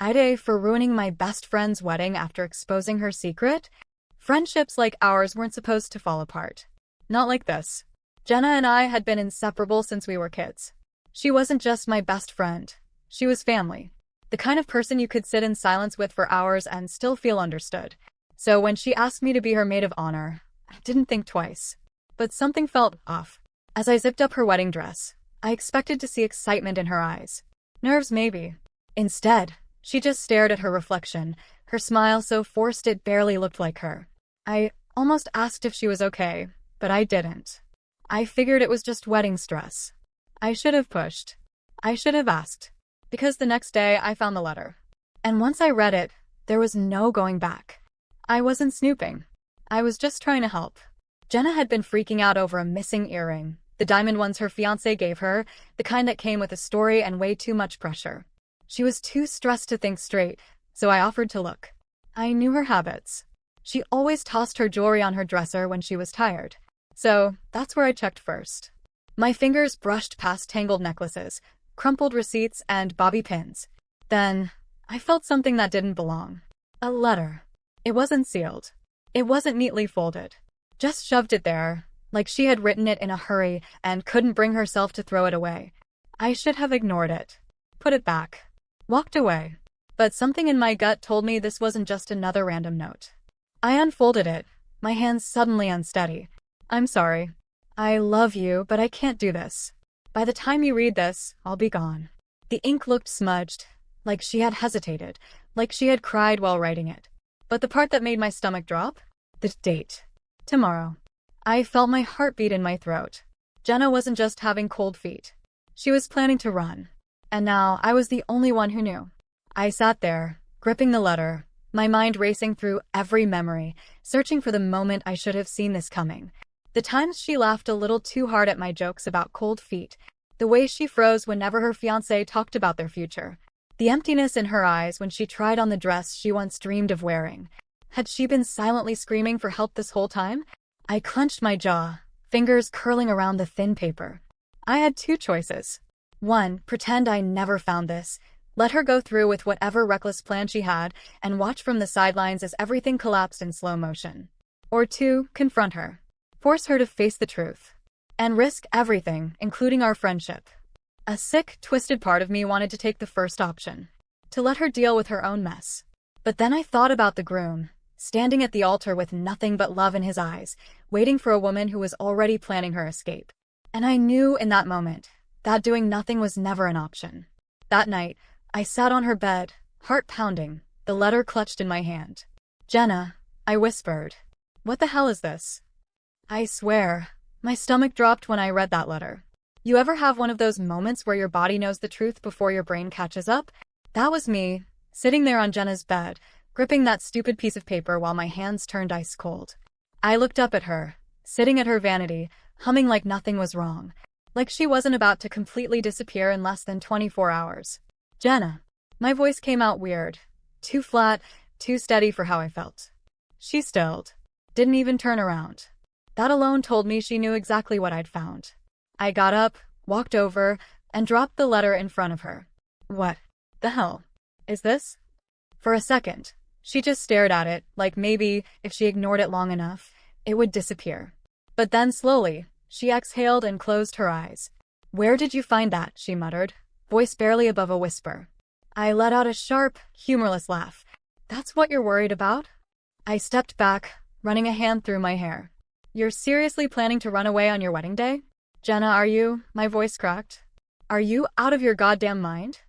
AITA for ruining my best friend's wedding after exposing her secret? Friendships like ours weren't supposed to fall apart. Not like this. Jenna and I had been inseparable since we were kids. She wasn't just my best friend. She was family. The kind of person you could sit in silence with for hours and still feel understood. So when she asked me to be her maid of honor, I didn't think twice. But something felt off. As I zipped up her wedding dress, I expected to see excitement in her eyes. Nerves maybe. Instead, she just stared at her reflection, her smile so forced it barely looked like her. I almost asked if she was okay, but I didn't. I figured it was just wedding stress. I should have pushed. I should have asked. Because the next day I found the letter. And once I read it, there was no going back. I wasn't snooping. I was just trying to help. Jenna had been freaking out over a missing earring, the diamond ones her fiancé gave her, the kind that came with a story and way too much pressure. She was too stressed to think straight, so I offered to look. I knew her habits. She always tossed her jewelry on her dresser when she was tired. So that's where I checked first. My fingers brushed past tangled necklaces, crumpled receipts, and bobby pins. Then I felt something that didn't belong. A letter. It wasn't sealed. It wasn't neatly folded. Just shoved it there, like she had written it in a hurry and couldn't bring herself to throw it away. I should have ignored it. Put it back. Walked away. But something in my gut told me this wasn't just another random note. I unfolded it, my hands suddenly unsteady. I'm sorry. I love you, but I can't do this. By the time you read this, I'll be gone. The ink looked smudged, like she had hesitated, like she had cried while writing it. But the part that made my stomach drop? The date. Tomorrow. I felt my heartbeat in my throat. Jenna wasn't just having cold feet. She was planning to run. And now I was the only one who knew. I sat there, gripping the letter, my mind racing through every memory, searching for the moment I should have seen this coming. The times she laughed a little too hard at my jokes about cold feet, the way she froze whenever her fiancé talked about their future, the emptiness in her eyes when she tried on the dress she once dreamed of wearing. Had she been silently screaming for help this whole time? I clenched my jaw, fingers curling around the thin paper. I had two choices. One, pretend I never found this, let her go through with whatever reckless plan she had, and watch from the sidelines as everything collapsed in slow motion. Or two, confront her. Force her to face the truth. And risk everything, including our friendship. A sick, twisted part of me wanted to take the first option. To let her deal with her own mess. But then I thought about the groom, standing at the altar with nothing but love in his eyes, waiting for a woman who was already planning her escape. And I knew in that moment that doing nothing was never an option. That night, I sat on her bed, heart pounding, the letter clutched in my hand. Jenna, I whispered. What the hell is this? I swear, my stomach dropped when I read that letter. You ever have one of those moments where your body knows the truth before your brain catches up? That was me, sitting there on Jenna's bed, gripping that stupid piece of paper while my hands turned ice cold. I looked up at her, sitting at her vanity, humming like nothing was wrong, like she wasn't about to completely disappear in less than 24 hours. Jenna. My voice came out weird, too flat, too steady for how I felt. She stilled, didn't even turn around. That alone told me she knew exactly what I'd found. I got up, walked over, and dropped the letter in front of her. What the hell is this? For a second, she just stared at it, like maybe, if she ignored it long enough, it would disappear. But then slowly, she exhaled and closed her eyes. Where did you find that? She muttered, voice barely above a whisper. I let out a sharp, humorless laugh. That's what you're worried about? I stepped back, running a hand through my hair. You're seriously planning to run away on your wedding day? Jenna, are you? My voice cracked. Are you out of your goddamn mind?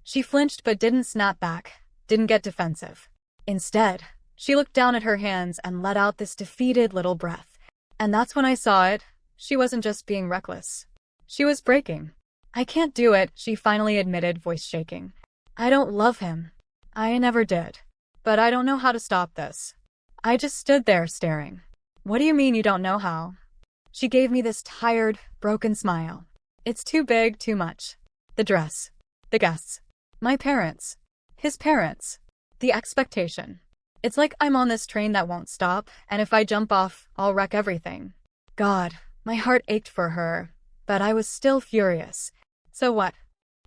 She flinched but didn't snap back, didn't get defensive. Instead, she looked down at her hands and let out this defeated little breath. And that's when I saw it. She wasn't just being reckless. She was breaking. I can't do it, she finally admitted, voice shaking. I don't love him. I never did. But I don't know how to stop this. I just stood there staring. What do you mean you don't know how? She gave me this tired, broken smile. It's too big, too much. The dress. The guests. My parents. His parents. The expectation. It's like I'm on this train that won't stop, and if I jump off, I'll wreck everything. God, my heart ached for her, but I was still furious. So what?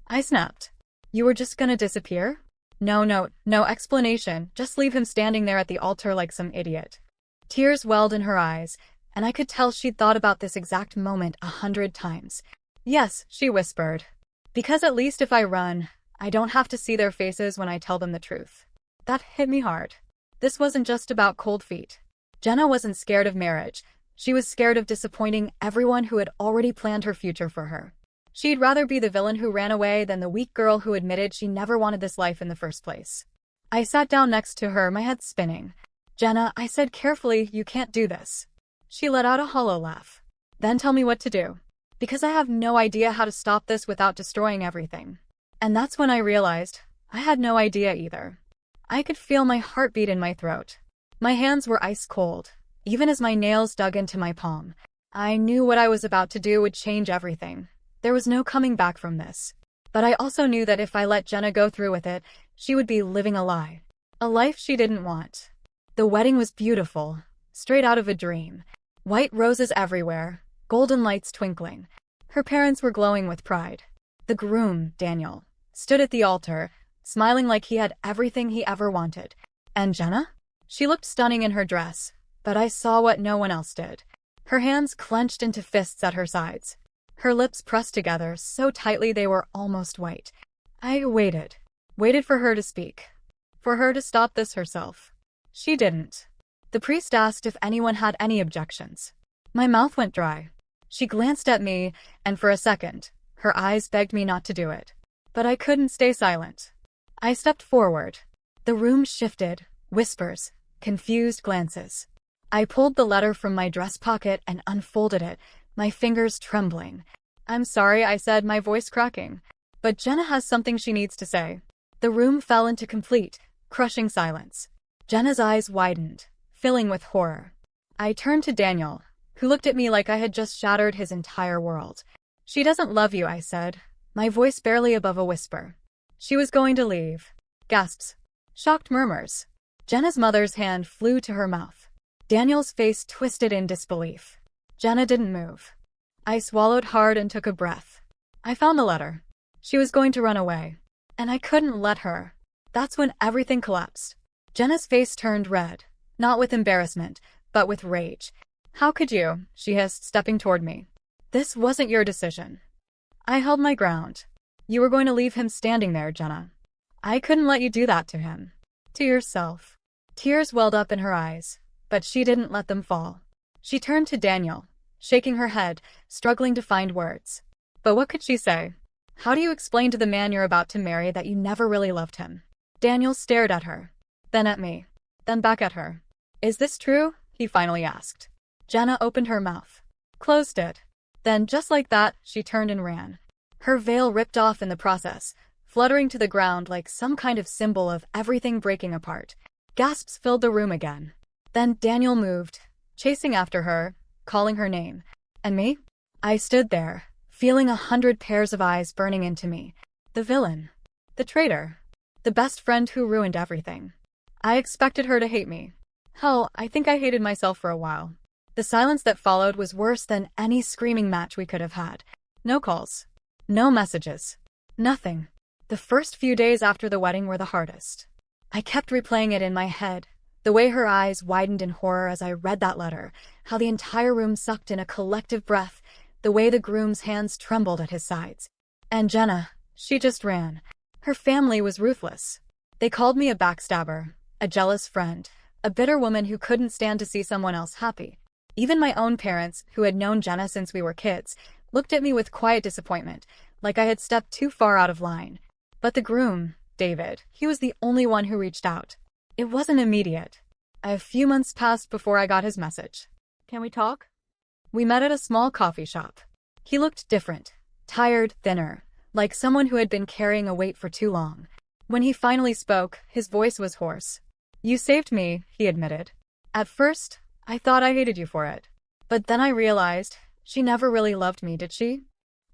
I snapped. You were just gonna disappear? No note, no explanation, just leave him standing there at the altar like some idiot. Tears welled in her eyes, and I could tell she'd thought about this exact moment 100 times. Yes, she whispered. Because at least if I run, I don't have to see their faces when I tell them the truth. That hit me hard. This wasn't just about cold feet. Jenna wasn't scared of marriage. She was scared of disappointing everyone who had already planned her future for her. She'd rather be the villain who ran away than the weak girl who admitted she never wanted this life in the first place. I sat down next to her, my head spinning. Jenna, I said carefully, you can't do this. She let out a hollow laugh. Then tell me what to do. Because I have no idea how to stop this without destroying everything. And that's when I realized I had no idea either. I could feel my heartbeat in my throat. My hands were ice cold, even as my nails dug into my palm. I knew what I was about to do would change everything. There was no coming back from this. But I also knew that if I let Jenna go through with it, she would be living a lie. A life she didn't want. The wedding was beautiful, straight out of a dream. White roses everywhere, golden lights twinkling. Her parents were glowing with pride. The groom, Daniel, stood at the altar, smiling like he had everything he ever wanted. And Jenna? She looked stunning in her dress, but I saw what no one else did. Her hands clenched into fists at her sides. Her lips pressed together so tightly they were almost white. I waited for her to speak, for her to stop this herself. She didn't. The priest asked if anyone had any objections. My mouth went dry. She glanced at me, and for a second, her eyes begged me not to do it. But I couldn't stay silent. I stepped forward. The room shifted, whispers, confused glances. I pulled the letter from my dress pocket and unfolded it, my fingers trembling. I'm sorry, I said, my voice cracking. But Jenna has something she needs to say. The room fell into complete, crushing silence. Jenna's eyes widened, filling with horror. I turned to Daniel, who looked at me like I had just shattered his entire world. She doesn't love you, I said, my voice barely above a whisper. She was going to leave. Gasps. Shocked murmurs. Jenna's mother's hand flew to her mouth. Daniel's face twisted in disbelief. Jenna didn't move. I swallowed hard and took a breath. I found the letter. She was going to run away. And I couldn't let her. That's when everything collapsed. Jenna's face turned red, not with embarrassment, but with rage. How could you? She hissed, stepping toward me. This wasn't your decision. I held my ground. You were going to leave him standing there, Jenna. I couldn't let you do that to him. To yourself. Tears welled up in her eyes, but she didn't let them fall. She turned to Daniel, shaking her head, struggling to find words. But what could she say? How do you explain to the man you're about to marry that you never really loved him? Daniel stared at her, then at me, then back at her. Is this true? He finally asked. Jenna opened her mouth, closed it. Then, just like that, she turned and ran. Her veil ripped off in the process, fluttering to the ground like some kind of symbol of everything breaking apart. Gasps filled the room again. Then Daniel moved, chasing after her, calling her name. And me? I stood there, feeling 100 pairs of eyes burning into me. The villain. The traitor. The best friend who ruined everything. I expected her to hate me. Hell, I think I hated myself for a while. The silence that followed was worse than any screaming match we could have had. No calls. No messages. Nothing. The first few days after the wedding were the hardest. I kept replaying it in my head, the way her eyes widened in horror as I read that letter, how the entire room sucked in a collective breath, the way the groom's hands trembled at his sides. And Jenna, she just ran. Her family was ruthless. They called me a backstabber, a jealous friend, a bitter woman who couldn't stand to see someone else happy. Even my own parents, who had known Jenna since we were kids, looked at me with quiet disappointment, like I had stepped too far out of line. But the groom, David, he was the only one who reached out. It wasn't immediate. A few months passed before I got his message. Can we talk? We met at a small coffee shop. He looked different, tired, thinner, like someone who had been carrying a weight for too long. When he finally spoke, his voice was hoarse. You saved me, he admitted. At first, I thought I hated you for it. But then I realized, she never really loved me, did she?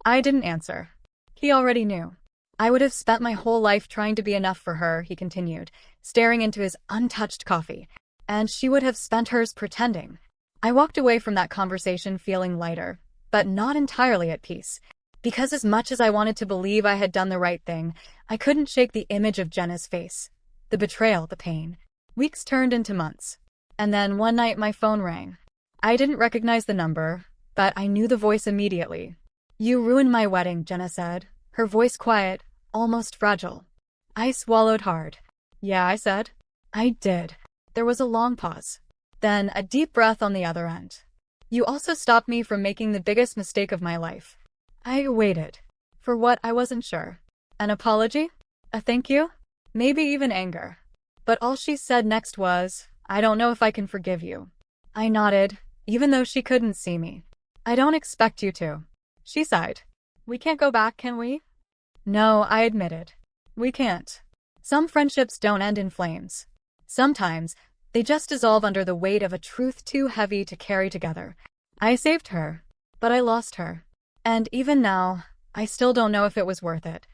I didn't answer. He already knew. I would have spent my whole life trying to be enough for her, he continued, staring into his untouched coffee. And she would have spent hers pretending. I walked away from that conversation feeling lighter, but not entirely at peace. Because as much as I wanted to believe I had done the right thing, I couldn't shake the image of Jenna's face. The betrayal, the pain. Weeks turned into months. And then one night my phone rang. I didn't recognize the number, but I knew the voice immediately. "You ruined my wedding," Jenna said, her voice quiet, almost fragile. I swallowed hard. "Yeah," I said. "I did." There was a long pause. Then a deep breath on the other end. "You also stopped me from making the biggest mistake of my life." I waited. For what, I wasn't sure. An apology? A thank you? Maybe even anger. But all she said next was, "I don't know if I can forgive you." I nodded, even though she couldn't see me. "I don't expect you to." She sighed. "We can't go back, can we?" "No," I admitted. "We can't." Some friendships don't end in flames. Sometimes, they just dissolve under the weight of a truth too heavy to carry together. I saved her, but I lost her. And even now, I still don't know if it was worth it.